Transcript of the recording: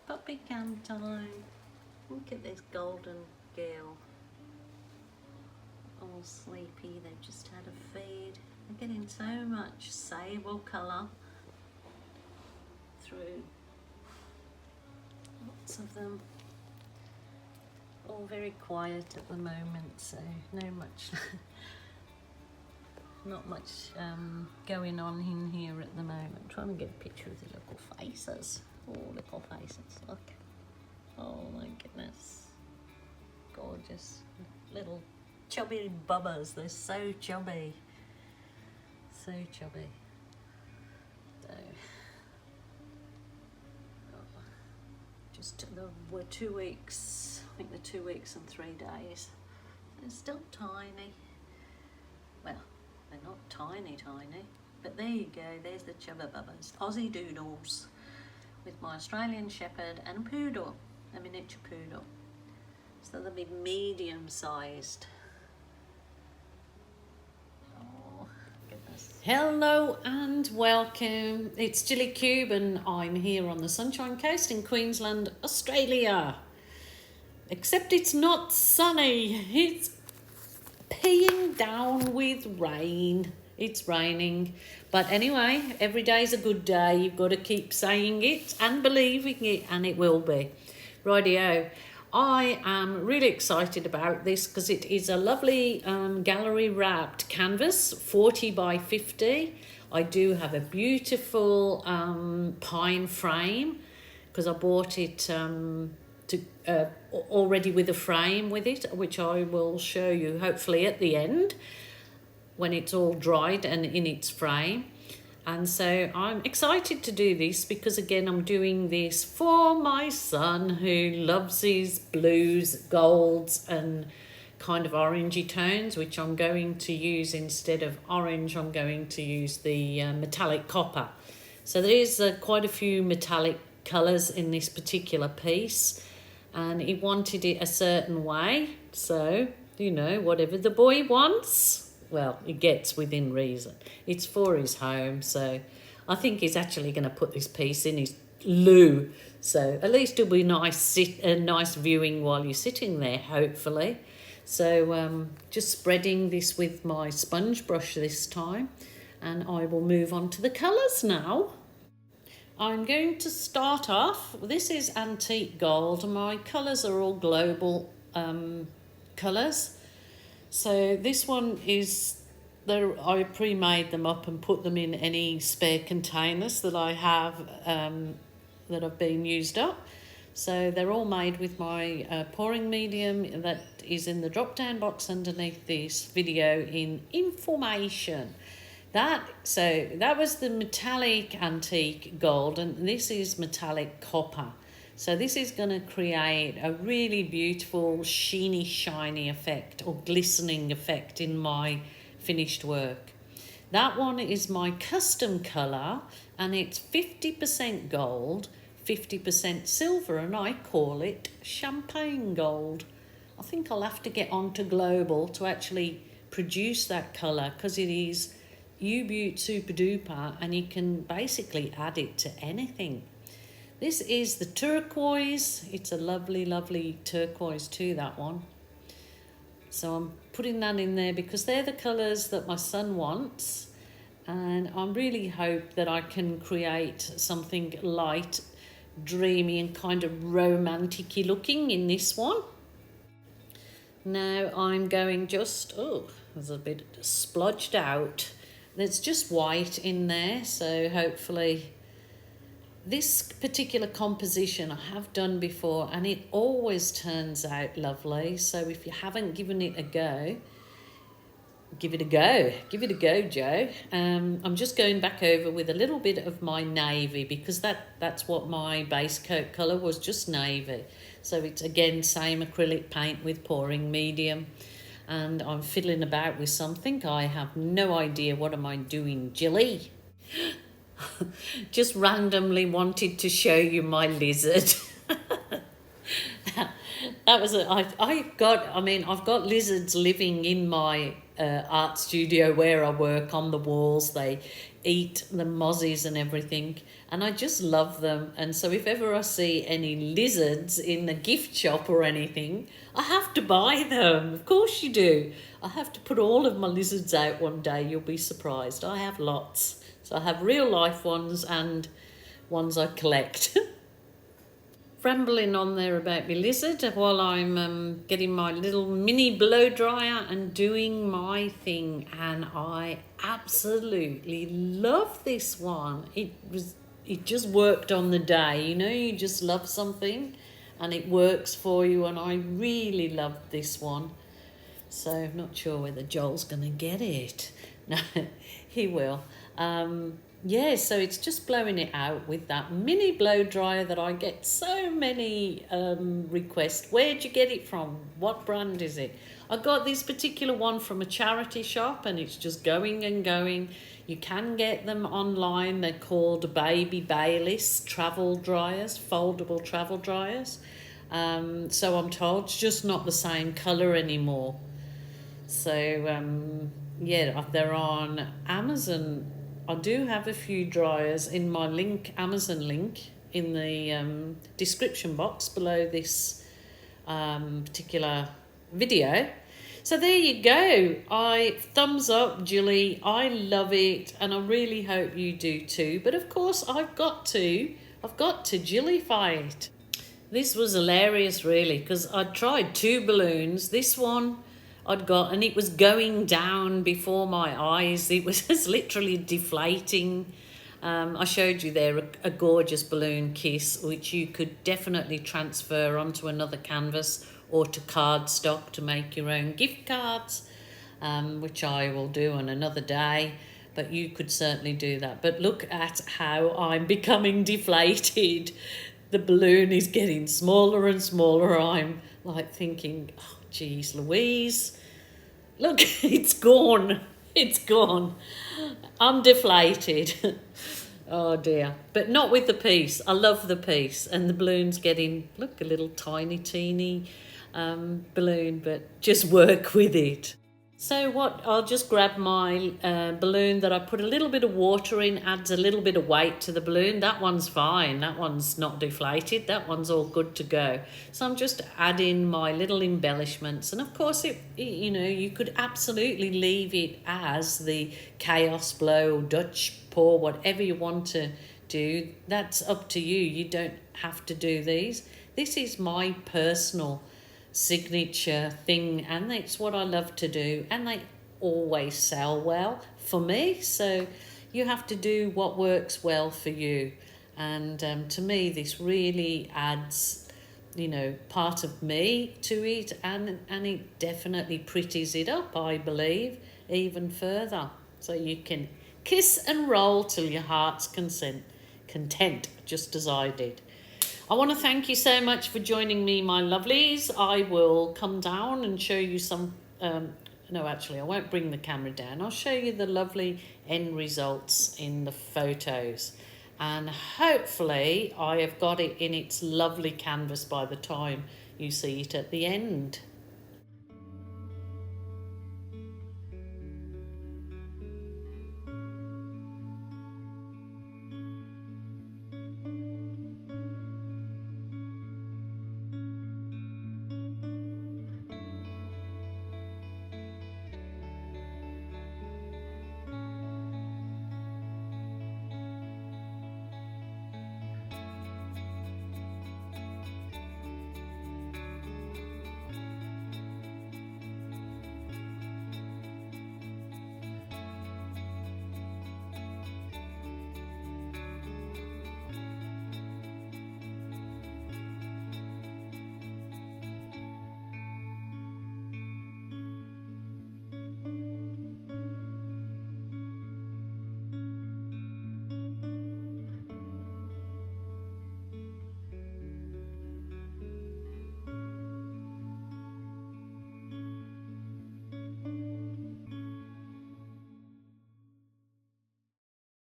puppy cam time. Look at this golden girl. All sleepy, they've just had a feed. They're getting so much sable colour through. Lots of them. All very quiet at the moment, so not much going on in here at the moment. I'm trying to get a picture of the little faces. Oh, little faces, look. Oh my goodness. Gorgeous. Little chubby bubbas. They're so chubby. So chubby. So, just we're 2 weeks. I think they're 2 weeks and 3 days. They're still tiny. Well, they're not tiny, but there you go, there's the chubba bubbas, Aussie doodles, with my Australian Shepherd and a poodle, a miniature poodle. So they'll be medium sized. Oh, goodness. Hello and welcome. It's Jilly Cube and I'm here on the Sunshine Coast in Queensland, Australia. Except it's not sunny, it's peeing down with rain. It's raining, but anyway, every day's a good day. You've got to keep saying it and believing it, and it will be. Rightio. I am really excited about this because it is a lovely gallery wrapped canvas, 40 by 50. I do have a beautiful pine frame because I bought it already with a frame with it, which I will show you hopefully at the end when it's all dried and in its frame. And so I'm excited to do this because again I'm doing this for my son who loves his blues, golds and kind of orangey tones, which I'm going to use instead of orange. I'm going to use the metallic copper. So there is quite a few metallic colours in this particular piece, and he wanted it a certain way, so you know, whatever the boy wants, well, he gets within reason. It's for his home, so I think he's actually going to put this piece in his loo, so at least it'll be a nice viewing while you're sitting there, hopefully. So just spreading this with my sponge brush this time, and I will move on to the colours now. I'm going to start off, this is antique gold, my colours are all global colours. So this one is, I pre-made them up and put them in any spare containers that I have that have been used up. So they're all made with my pouring medium that is in the drop down box underneath this video in information. That was the metallic antique gold, and this is metallic copper. So this is going to create a really beautiful sheeny shiny effect or glistening effect in my finished work. That one is my custom colour and it's 50% gold, 50% silver, and I call it champagne gold. I think I'll have to get onto global to actually produce that colour because it is U-Beaut super duper and you can basically add it to anything. This is the turquoise. It's a lovely, lovely turquoise too, that one. So I'm putting that in there because they're the colours that my son wants, and I really hope that I can create something light, dreamy and kind of romantic-y looking in this one. Now I'm going just, oh, there's a bit splodged out. There's just white in there, so hopefully this particular composition I have done before and it always turns out lovely. So if you haven't given it a go, give it a go. Give it a go, Joe. I'm just going back over with a little bit of my navy because that's what my base coat colour was, just navy. So it's again same acrylic paint with pouring medium. And I'm fiddling about with something. I have no idea what am I doing, Jilly. Just randomly wanted to show you my lizard. That was I've got lizards living in my art studio where I work on the walls. They eat the mozzies and everything, and I just love them. And so if ever I see any lizards in the gift shop or anything, I have to buy them. Of course you do. I have to put all of my lizards out one day. You'll be surprised. I have lots. So I have real life ones and ones I collect. Rambling on there about my lizard while I'm getting my little mini blow dryer and doing my thing, and I absolutely love this one. It just worked on the day, you know, you just love something and it works for you, and I really love this one. So not sure whether Joel's gonna get it. No, he will. Yeah, so it's just blowing it out with that mini blow dryer that I get so many requests. Where'd you get it from? What brand is it? I got this particular one from a charity shop, and it's just going and going. You can get them online. They're called Baby Bayliss travel dryers, foldable travel dryers. So I'm told it's just not the same colour anymore. So yeah, they're on Amazon. I do have a few dryers in my Amazon link in the description box below this particular video. So there you go. Thumbs up, Julie. I love it, and I really hope you do too. But of course, I've got to Jillify it. This was hilarious, really, because I tried 2 balloons. This one I'd got, and it was going down before my eyes. It was just literally deflating. I showed you there a gorgeous balloon kiss, which you could definitely transfer onto another canvas or to cardstock to make your own gift cards, which I will do on another day. But you could certainly do that. But look at how I'm becoming deflated. The balloon is getting smaller and smaller. I'm like thinking, oh, geez, Louise, look, it's gone. It's gone. I'm deflated. Oh dear. But not with the piece. I love the piece. And the balloon's getting, look, a little tiny, teeny balloon, but just work with it. So I'll just grab my balloon that I put a little bit of water in, adds a little bit of weight to the balloon. That one's fine. That one's not deflated. That one's all good to go. So I'm just adding my little embellishments. And of course, you know, you could absolutely leave it as the chaos blow, Dutch pour, whatever you want to do. That's up to you. You don't have to do these. This is my personal signature thing, and it's what I love to do, and they always sell well for me. So you have to do what works well for you, and to me this really adds, you know, part of me to it, and it definitely pretties it up, I believe, even further, so you can kiss and roll till your heart's content, just as I did. I want to thank you so much for joining me, my lovelies. I will come down and show you some... no, actually, I won't bring the camera down. I'll show you the lovely end results in the photos. And hopefully I have got it in its lovely canvas by the time you see it at the end.